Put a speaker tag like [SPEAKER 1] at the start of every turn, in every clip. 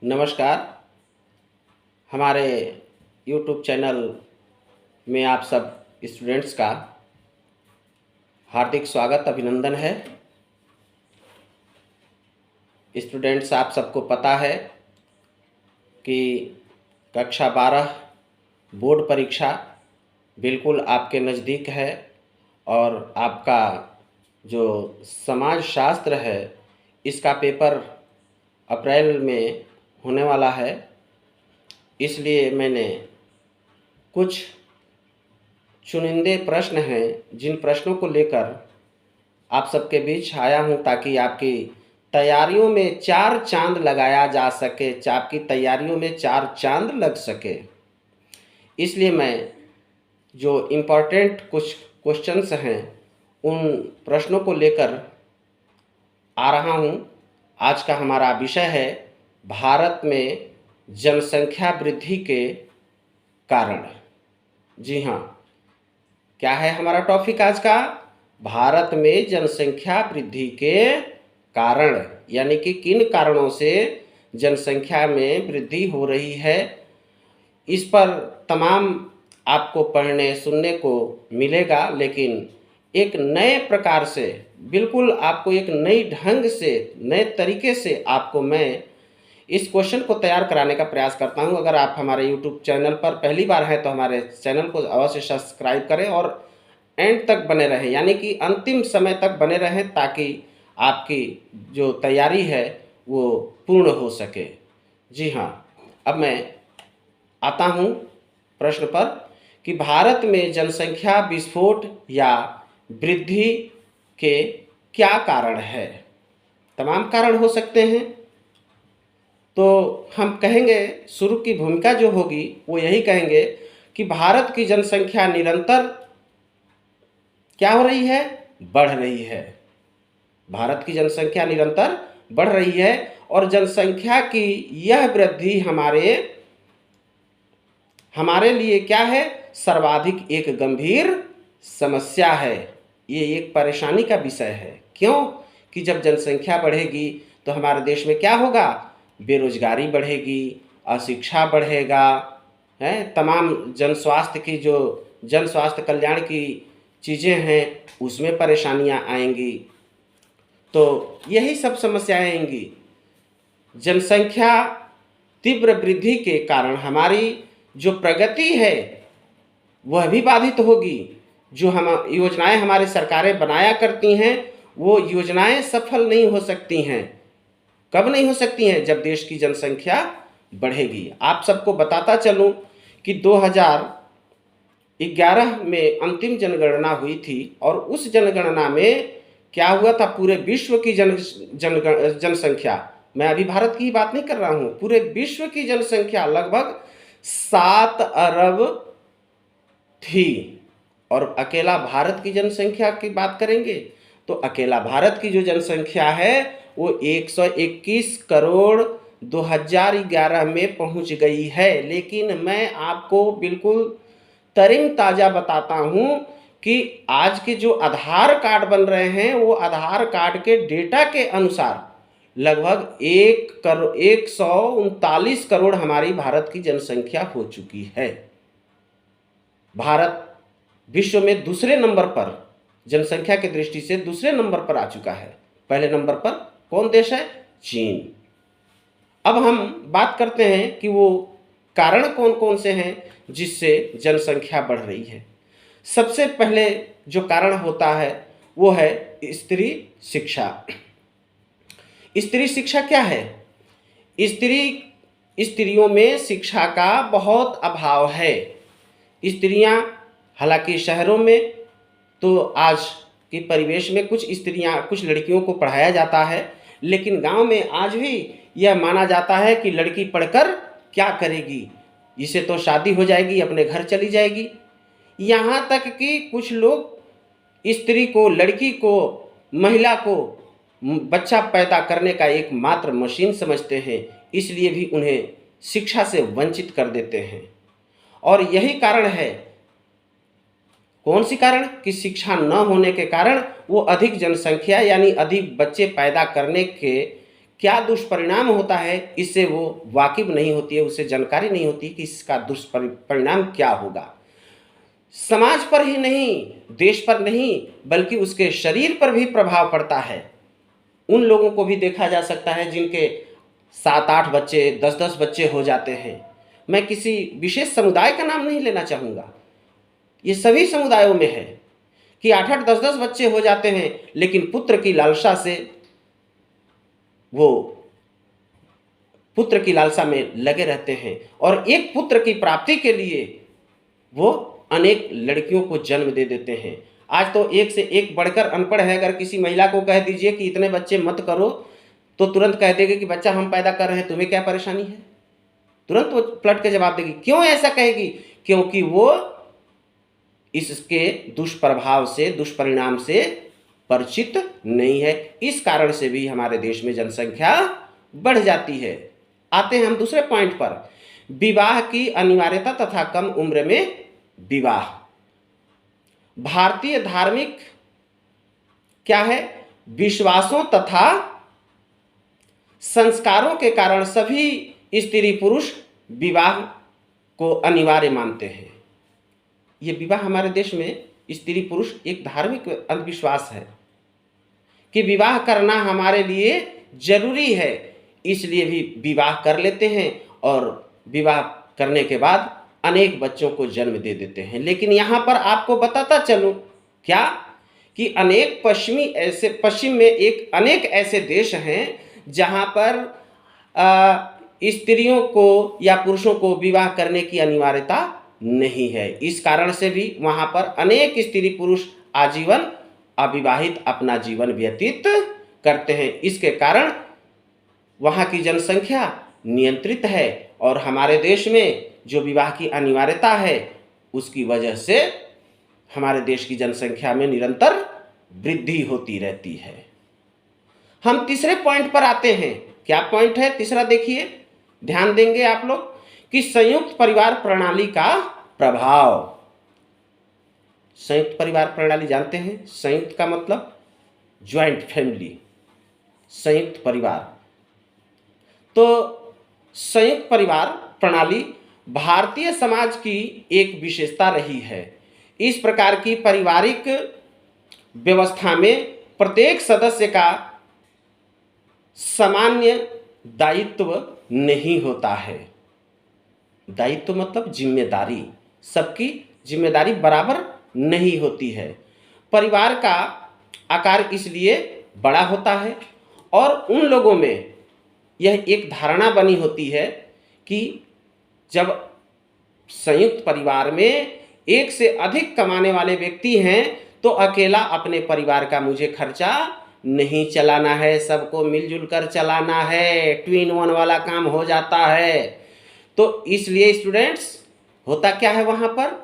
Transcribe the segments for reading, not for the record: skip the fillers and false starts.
[SPEAKER 1] नमस्कार। हमारे YouTube channel में आप सब स्टूडेंट्स का हार्दिक स्वागत अभिनंदन है। स्टूडेंट्स, आप सबको पता है कि कक्षा 12 बोर्ड परीक्षा बिल्कुल आपके नज़दीक है और आपका जो समाज शास्त्र है इसका पेपर अप्रैल में होने वाला है। इसलिए मैंने कुछ चुनिंदे प्रश्न हैं जिन प्रश्नों को लेकर आप सबके बीच आया हूं ताकि आपकी तैयारियों में चार चांद लगाया जा सके, आपकी तैयारियों में चार चांद लग सके। इसलिए मैं जो इम्पोर्टेंट कुछ क्वेश्चंस हैं उन प्रश्नों को लेकर आ रहा हूं। आज का हमारा विषय है भारत में जनसंख्या वृद्धि के कारण। जी हाँ, क्या है हमारा टॉपिक आज का? भारत में जनसंख्या वृद्धि के कारण, यानी कि किन कारणों से जनसंख्या में वृद्धि हो रही है। इस पर तमाम आपको पढ़ने सुनने को मिलेगा, लेकिन एक नए प्रकार से, बिल्कुल आपको एक नई ढंग से, नए तरीके से आपको मैं इस क्वेश्चन को तैयार कराने का प्रयास करता हूं। अगर आप हमारे YouTube चैनल पर पहली बार हैं तो हमारे चैनल को अवश्य सब्सक्राइब करें और एंड तक बने रहें, यानी कि अंतिम समय तक बने रहें ताकि आपकी जो तैयारी है वो पूर्ण हो सके। जी हाँ, अब मैं आता हूँ प्रश्न पर कि भारत में जनसंख्या विस्फोट या वृद्धि के क्या कारण है। तमाम कारण हो सकते हैं, तो हम कहेंगे शुरू की भूमिका जो होगी वो यही कहेंगे कि भारत की जनसंख्या निरंतर क्या हो रही है? बढ़ रही है। भारत की जनसंख्या निरंतर बढ़ रही है और जनसंख्या की यह वृद्धि हमारे लिए क्या है? सर्वाधिक एक गंभीर समस्या है। ये एक परेशानी का विषय है। क्यों? कि जब जनसंख्या बढ़ेगी तो हमारे देश में क्या होगा? बेरोजगारी बढ़ेगी, अशिक्षा बढ़ेगा, है, तमाम जन स्वास्थ्य कल्याण की चीज़ें हैं उसमें परेशानियां आएंगी। तो यही सब समस्याएं आएंगी। जनसंख्या तीव्र वृद्धि के कारण हमारी जो प्रगति है वह भी बाधित होगी। जो हम योजनाएं हमारी सरकारें बनाया करती हैं वो योजनाएं सफल नहीं हो सकती हैं। कब नहीं हो सकती हैं? जब देश की जनसंख्या बढ़ेगी। आप सबको बताता चलूं कि 2011 में अंतिम जनगणना हुई थी और उस जनगणना में क्या हुआ था? पूरे विश्व की जनसंख्या, मैं अभी भारत की बात नहीं कर रहा हूं, पूरे विश्व की जनसंख्या लगभग 7 अरब थी। और अकेला भारत की जनसंख्या की बात करेंगे तो अकेला भारत की जो जनसंख्या है वो 121 करोड़ 2011 में पहुंच गई है। लेकिन मैं आपको बिल्कुल तरीन ताज़ा बताता हूं कि आज के जो आधार कार्ड बन रहे हैं वो आधार कार्ड के डेटा के अनुसार लगभग 139 करोड़ हमारी भारत की जनसंख्या हो चुकी है। भारत विश्व में दूसरे नंबर पर, जनसंख्या की दृष्टि से दूसरे नंबर पर आ चुका है। पहले नंबर पर कौन देश है? चीन। अब हम बात करते हैं कि वो कारण कौन कौन से हैं जिससे जनसंख्या बढ़ रही है। सबसे पहले जो कारण होता है वो है स्त्री शिक्षा। स्त्री शिक्षा क्या है? स्त्रियों में शिक्षा का बहुत अभाव है। स्त्रियां, हालांकि शहरों में तो आज के परिवेश में कुछ लड़कियों को पढ़ाया जाता है, लेकिन गांव में आज भी यह माना जाता है कि लड़की पढ़कर क्या करेगी, इसे तो शादी हो जाएगी, अपने घर चली जाएगी। यहाँ तक कि कुछ लोग स्त्री को, लड़की को, महिला को बच्चा पैदा करने का एक मात्र मशीन समझते हैं, इसलिए भी उन्हें शिक्षा से वंचित कर देते हैं। और यही कारण है, कौन सी कारण? कि शिक्षा न होने के कारण वो अधिक जनसंख्या यानी अधिक बच्चे पैदा करने के क्या दुष्परिणाम होता है, इससे वो वाकिफ नहीं होती है, उसे जानकारी नहीं होती कि इसका दुष्परिणाम क्या होगा। समाज पर ही नहीं, देश पर नहीं, बल्कि उसके शरीर पर भी प्रभाव पड़ता है। उन लोगों को भी देखा जा सकता है जिनके 7-8 बच्चे, 10-10 बच्चे हो जाते हैं। मैं किसी विशेष समुदाय का नाम नहीं लेना चाहूँगा, ये सभी समुदायों में है कि 8-8, 10-10 बच्चे हो जाते हैं, लेकिन पुत्र की लालसा से वो पुत्र की लालसा में लगे रहते हैं और एक पुत्र की प्राप्ति के लिए वो अनेक लड़कियों को जन्म दे देते हैं। आज तो एक से एक बढ़कर अनपढ़ है। अगर किसी महिला को कह दीजिए कि इतने बच्चे मत करो, तो तुरंत कह देगी कि बच्चा हम पैदा कर रहे हैं, तुम्हें क्या परेशानी है। तुरंत वो पलट के जवाब देगी। क्यों ऐसा कहेगी? क्योंकि वो इसके दुष्प्रभाव से, दुष्परिणाम से परिचित नहीं है। इस कारण से भी हमारे देश में जनसंख्या बढ़ जाती है। आते हैं हम दूसरे पॉइंट पर, विवाह की अनिवार्यता तथा कम उम्र में विवाह। भारतीय धार्मिक क्या है, विश्वासों तथा संस्कारों के कारण सभी स्त्री पुरुष विवाह को अनिवार्य मानते हैं। ये विवाह हमारे देश में स्त्री पुरुष एक धार्मिक अंधविश्वास है कि विवाह करना हमारे लिए जरूरी है, इसलिए भी विवाह कर लेते हैं और विवाह करने के बाद अनेक बच्चों को जन्म दे देते हैं। लेकिन यहाँ पर आपको बताता चलूँ क्या कि पश्चिम में अनेक ऐसे देश हैं जहाँ पर स्त्रियों को या पुरुषों को विवाह करने की अनिवार्यता नहीं है। इस कारण से भी वहाँ पर अनेक स्त्री पुरुष आजीवन अविवाहित अपना जीवन व्यतीत करते हैं। इसके कारण वहाँ की जनसंख्या नियंत्रित है और हमारे देश में जो विवाह की अनिवार्यता है उसकी वजह से हमारे देश की जनसंख्या में निरंतर वृद्धि होती रहती है। हम तीसरे पॉइंट पर आते हैं। क्या पॉइंट है तीसरा? देखिए, ध्यान देंगे आप लोग कि संयुक्त परिवार प्रणाली का प्रभाव। संयुक्त परिवार प्रणाली जानते हैं, संयुक्त का मतलब ज्वाइंट फैमिली, संयुक्त परिवार। तो संयुक्त परिवार प्रणाली भारतीय समाज की एक विशेषता रही है। इस प्रकार की पारिवारिक व्यवस्था में प्रत्येक सदस्य का सामान्य दायित्व नहीं होता है। दायित्व मतलब जिम्मेदारी, सबकी जिम्मेदारी बराबर नहीं होती है। परिवार का आकार इसलिए बड़ा होता है और उन लोगों में यह एक धारणा बनी होती है कि जब संयुक्त परिवार में एक से अधिक कमाने वाले व्यक्ति हैं तो अकेला अपने परिवार का मुझे खर्चा नहीं चलाना है, सबको मिलजुल कर चलाना है, ट्विन वन वाला काम हो जाता है। तो इसलिए स्टूडेंट्स, होता क्या है वहाँ पर,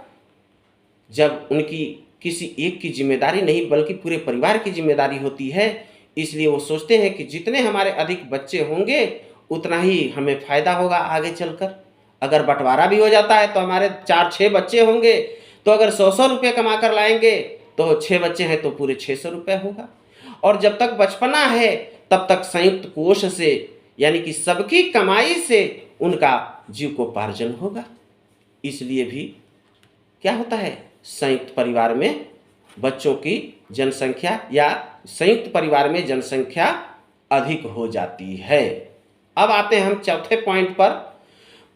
[SPEAKER 1] जब उनकी किसी एक की जिम्मेदारी नहीं बल्कि पूरे परिवार की जिम्मेदारी होती है, इसलिए वो सोचते हैं कि जितने हमारे अधिक बच्चे होंगे उतना ही हमें फ़ायदा होगा आगे चलकर। अगर बंटवारा भी हो जाता है तो हमारे 4-6 बच्चे होंगे, तो अगर 100-100 रुपये कमा कर लाएंगे तो 6 बच्चे हैं तो पूरे 600 रुपये होगा। और जब तक बचपना है तब तक संयुक्त कोष से, यानी कि सबकी कमाई से उनका जीविकोपार्जन होगा। इसलिए भी क्या होता है, संयुक्त परिवार में बच्चों की जनसंख्या या संयुक्त परिवार में जनसंख्या अधिक हो जाती है। अब आते हैं हम चौथे पॉइंट पर,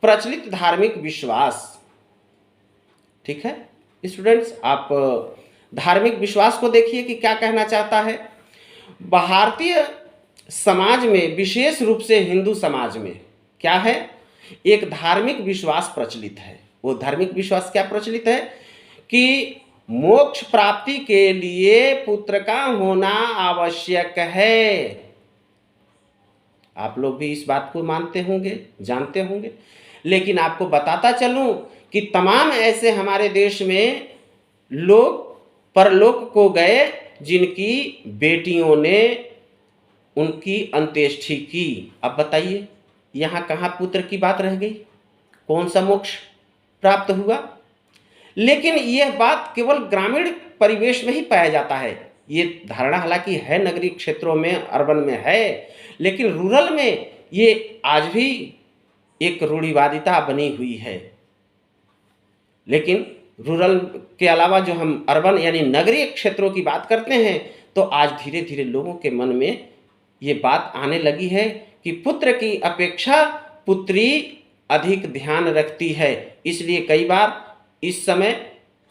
[SPEAKER 1] प्रचलित धार्मिक विश्वास। ठीक है स्टूडेंट्स, आप धार्मिक विश्वास को देखिए कि क्या कहना चाहता है। भारतीय समाज में, विशेष रूप से हिंदू समाज में क्या है, एक धार्मिक विश्वास प्रचलित है। वो धार्मिक विश्वास क्या प्रचलित है कि मोक्ष प्राप्ति के लिए पुत्र का होना आवश्यक है। आप लोग भी इस बात को मानते होंगे, जानते होंगे। लेकिन आपको बताता चलूं कि तमाम ऐसे हमारे देश में लोग परलोक को गए जिनकी बेटियों ने उनकी अंत्येष्टि की। अब बताइए यहाँ कहाँ पुत्र की बात रह गई, कौन सा मोक्ष प्राप्त हुआ। लेकिन यह बात केवल ग्रामीण परिवेश में ही पाया जाता है। ये धारणा हालांकि है नगरीय क्षेत्रों में, अर्बन में है, लेकिन रूरल में ये आज भी एक रूढ़िवादिता बनी हुई है। लेकिन रूरल के अलावा जो हम अर्बन यानी नगरीय क्षेत्रों की बात करते हैं, तो आज धीरे धीरे लोगों के मन में ये बात आने लगी है कि पुत्र की अपेक्षा पुत्री अधिक ध्यान रखती है। इसलिए कई बार इस समय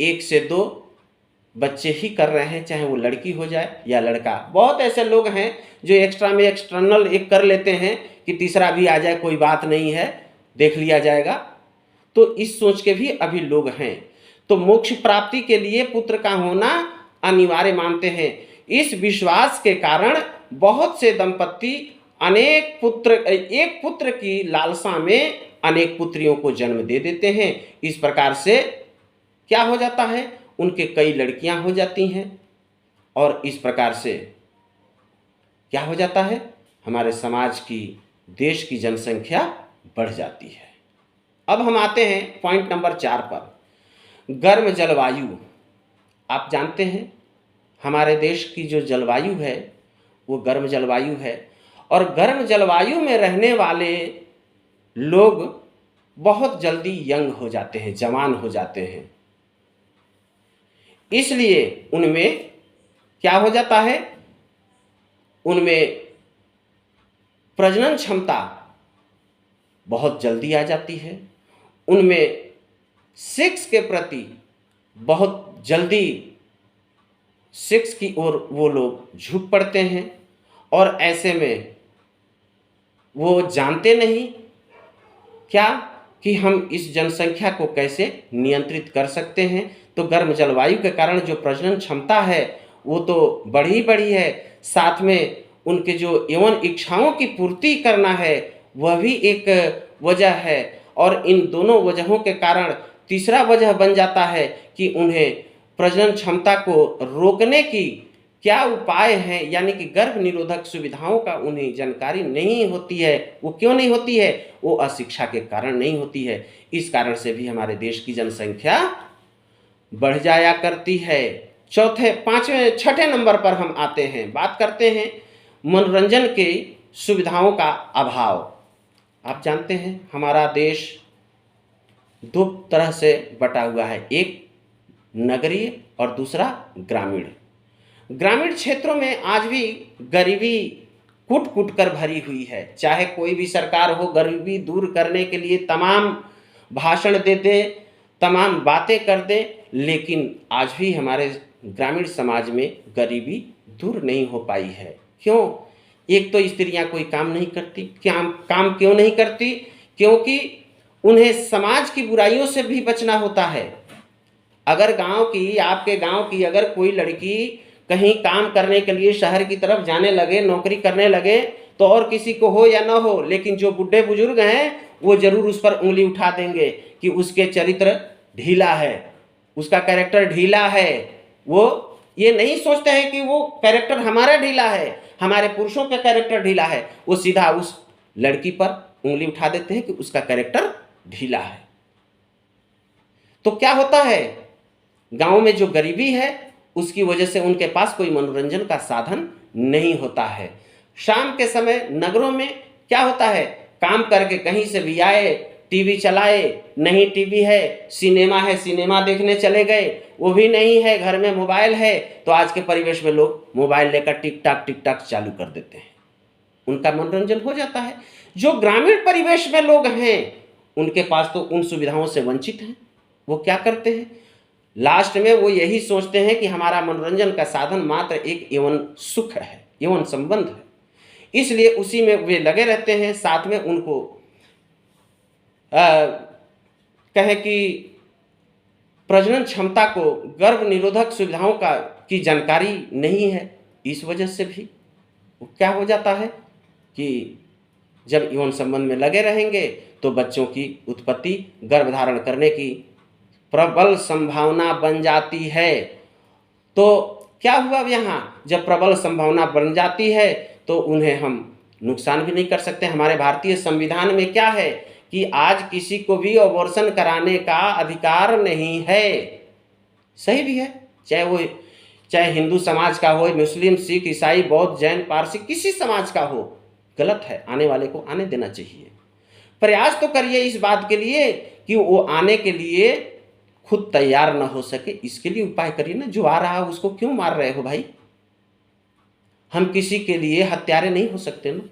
[SPEAKER 1] 1 से 2 बच्चे ही कर रहे हैं, चाहे वो लड़की हो जाए या लड़का। बहुत ऐसे लोग हैं जो एक्स्ट्रा में एक्सटर्नल एक कर लेते हैं कि तीसरा भी आ जाए, कोई बात नहीं है, देख लिया जाएगा। तो इस सोच के भी अभी लोग हैं। तो मोक्ष प्राप्ति के लिए पुत्र का होना अनिवार्य मानते हैं। इस विश्वास के कारण बहुत से दंपत्ति एक पुत्र की लालसा में अनेक पुत्रियों को जन्म दे देते हैं। इस प्रकार से क्या हो जाता है, उनके कई लड़कियां हो जाती हैं, और इस प्रकार से क्या हो जाता है, हमारे समाज की, देश की जनसंख्या बढ़ जाती है। अब हम आते हैं पॉइंट नंबर 4 पर, गर्म जलवायु। आप जानते हैं हमारे देश की जो जलवायु है वो गर्म जलवायु है, और गर्म जलवायु में रहने वाले लोग बहुत जल्दी यंग हो जाते हैं, जवान हो जाते हैं। इसलिए उनमें क्या हो जाता है, उनमें प्रजनन क्षमता बहुत जल्दी आ जाती है, उनमें सेक्स के प्रति बहुत जल्दी सेक्स की ओर वो लोग झुक पड़ते हैं, और ऐसे में वो जानते नहीं क्या कि हम इस जनसंख्या को कैसे नियंत्रित कर सकते हैं। तो गर्म जलवायु के कारण जो प्रजनन क्षमता है वो तो बढ़ी है, साथ में उनके जो यौन इच्छाओं की पूर्ति करना है वह भी एक वजह है, और इन दोनों वजहों के कारण तीसरा वजह बन जाता है कि उन्हें प्रजनन क्षमता को रोकने की क्या उपाय हैं, यानी कि गर्भ निरोधक सुविधाओं का उन्हें जानकारी नहीं होती है। वो क्यों नहीं होती है, वो अशिक्षा के कारण नहीं होती है। इस कारण से भी हमारे देश की जनसंख्या बढ़ जाया करती है। छठे नंबर पर हम आते हैं, बात करते हैं मनोरंजन के सुविधाओं का अभाव। आप जानते हैं हमारा देश 2 तरह से बटा हुआ है, एक नगरीय और दूसरा ग्रामीण। ग्रामीण क्षेत्रों में आज भी गरीबी कूट कूट कर भरी हुई है। चाहे कोई भी सरकार हो, गरीबी दूर करने के लिए तमाम भाषण दे दे, तमाम बातें कर दे, लेकिन आज भी हमारे ग्रामीण समाज में गरीबी दूर नहीं हो पाई है। क्यों? एक तो स्त्रियां कोई काम नहीं करती। काम क्यों नहीं करती? क्योंकि उन्हें समाज की बुराइयों से भी बचना होता है। अगर आपके गांव की अगर कोई लड़की कहीं काम करने के लिए शहर की तरफ जाने लगे, नौकरी करने लगे, तो और किसी को हो या ना हो, लेकिन जो बूढ़े बुजुर्ग हैं वो जरूर उस पर उंगली उठा देंगे कि उसके चरित्र ढीला है, उसका कैरेक्टर ढीला है। वो ये नहीं सोचते हैं कि वो कैरेक्टर हमारा ढीला है, हमारे पुरुषों का कैरेक्टर ढीला है, वो सीधा उस लड़की पर उंगली उठा देते हैं कि उसका कैरेक्टर ढीला है। तो क्या होता है, गांव में जो गरीबी है उसकी वजह से उनके पास कोई मनोरंजन का साधन नहीं होता है। शाम के समय नगरों में क्या होता है, काम करके कहीं से भी आए, टीवी चलाए, नहीं टीवी है, सिनेमा देखने चले गए, वो भी नहीं है, घर में मोबाइल है, तो आज के परिवेश में लोग मोबाइल लेकर टिक टाक चालू कर देते हैं, उनका मनोरंजन हो जाता है। जो ग्रामीण परिवेश में लोग हैं उनके पास तो उन सुविधाओं से वंचित हैं। वो क्या करते हैं, लास्ट में वो यही सोचते हैं कि हमारा मनोरंजन का साधन मात्र एक यौन सुख है, यौन संबंध है, इसलिए उसी में वे लगे रहते हैं। साथ में उनको कहे कि प्रजनन क्षमता को, गर्भ निरोधक सुविधाओं की जानकारी नहीं है। इस वजह से भी वो क्या हो जाता है कि जब यौन संबंध में लगे रहेंगे तो बच्चों की उत्पत्ति, गर्भधारण करने की प्रबल संभावना बन जाती है। तो क्या हुआ यहाँ, जब प्रबल संभावना बन जाती है तो उन्हें हम नुकसान भी नहीं कर सकते। हमारे भारतीय संविधान में क्या है कि आज किसी को भी अबॉर्शन कराने का अधिकार नहीं है। सही भी है, चाहे वो चाहे हिंदू समाज का हो, मुस्लिम, सिख, ईसाई, बौद्ध, जैन, पारसी, किसी समाज का हो, गलत है, आने वाले को आने देना चाहिए। प्रयास तो करिए इस बात के लिए कि वो आने के लिए खुद तैयार ना हो सके, इसके लिए उपाय करिए ना। जो आ रहा है उसको क्यों मार रहे हो भाई? हम किसी के लिए हत्यारे नहीं हो सकते ना।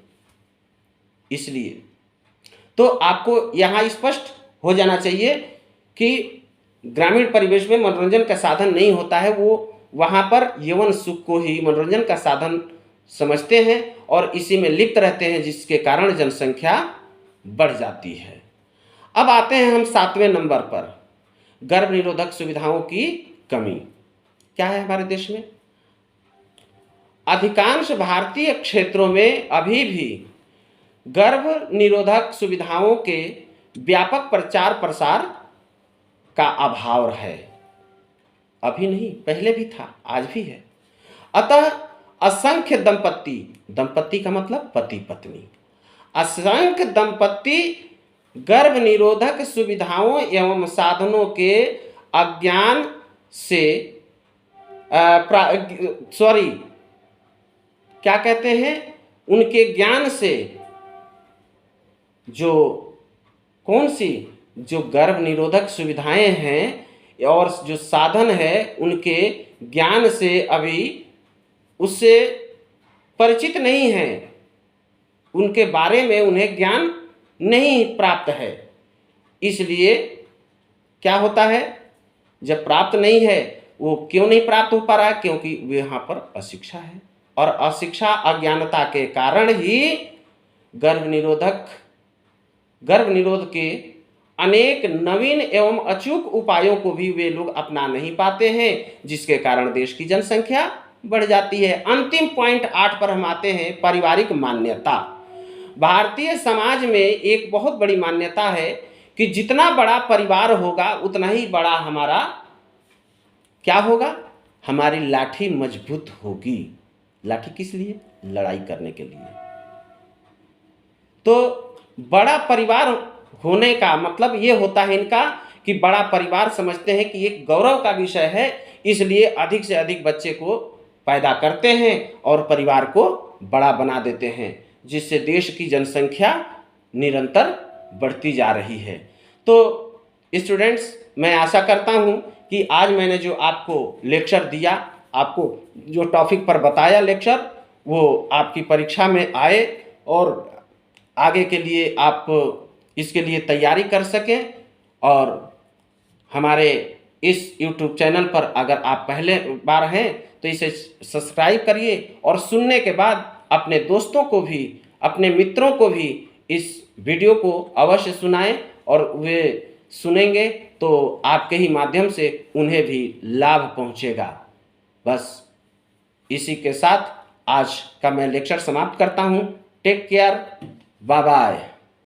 [SPEAKER 1] इसलिए तो आपको यहाँ स्पष्ट हो जाना चाहिए कि ग्रामीण परिवेश में मनोरंजन का साधन नहीं होता है, वो वहाँ पर यौवन सुख को ही मनोरंजन का साधन समझते हैं और इसी में लिप्त रहते हैं, जिसके कारण जनसंख्या बढ़ जाती है। अब आते हैं हम 7वें नंबर पर, गर्भ निरोधक सुविधाओं की कमी। क्या है हमारे देश में? अधिकांश भारतीय क्षेत्रों में अभी भी गर्भ निरोधक सुविधाओं के व्यापक प्रचार प्रसार का अभाव है। अभी नहीं, पहले भी था, आज भी है। अतः असंख्य दंपत्ति, दंपत्ति का मतलब पति पत्नी, असंख्य दंपत्ति गर्भ निरोधक सुविधाओं एवं साधनों के अज्ञान से क्या कहते हैं, उनके ज्ञान से, जो कौन सी जो गर्भ निरोधक सुविधाएं हैं और जो साधन है, उनके ज्ञान से अभी उससे परिचित नहीं है, उनके बारे में उन्हें ज्ञान नहीं प्राप्त है। इसलिए क्या होता है, जब प्राप्त नहीं है, वो क्यों नहीं प्राप्त हो पा रहा है? क्योंकि वे यहाँ पर अशिक्षा है, और अशिक्षा अज्ञानता के कारण ही गर्भ निरोध के अनेक नवीन एवं अचूक उपायों को भी वे लोग अपना नहीं पाते हैं, जिसके कारण देश की जनसंख्या बढ़ जाती है। अंतिम पॉइंट 8 पर हम आते हैं, पारिवारिक मान्यता। भारतीय समाज में एक बहुत बड़ी मान्यता है कि जितना बड़ा परिवार होगा उतना ही बड़ा हमारा क्या होगा, हमारी लाठी मजबूत होगी। लाठी किस लिए? लड़ाई करने के लिए। तो बड़ा परिवार होने का मतलब ये होता है इनका कि बड़ा परिवार समझते हैं कि एक गौरव का विषय है, इसलिए अधिक से अधिक बच्चे को पैदा करते हैं और परिवार को बड़ा बना देते हैं, जिससे देश की जनसंख्या निरंतर बढ़ती जा रही है। तो स्टूडेंट्स, मैं आशा करता हूँ कि आज मैंने जो आपको लेक्चर दिया, आपको जो टॉपिक पर बताया लेक्चर, वो आपकी परीक्षा में आए और आगे के लिए आप इसके लिए तैयारी कर सकें। और हमारे इस YouTube चैनल पर अगर आप पहले बार हैं तो इसे सब्सक्राइब करिए, और सुनने के बाद अपने दोस्तों को भी, अपने मित्रों को भी इस वीडियो को अवश्य सुनाएं, और वे सुनेंगे तो आपके ही माध्यम से उन्हें भी लाभ पहुंचेगा। बस इसी के साथ आज का मैं लेक्चर समाप्त करता हूं। Take care, bye bye.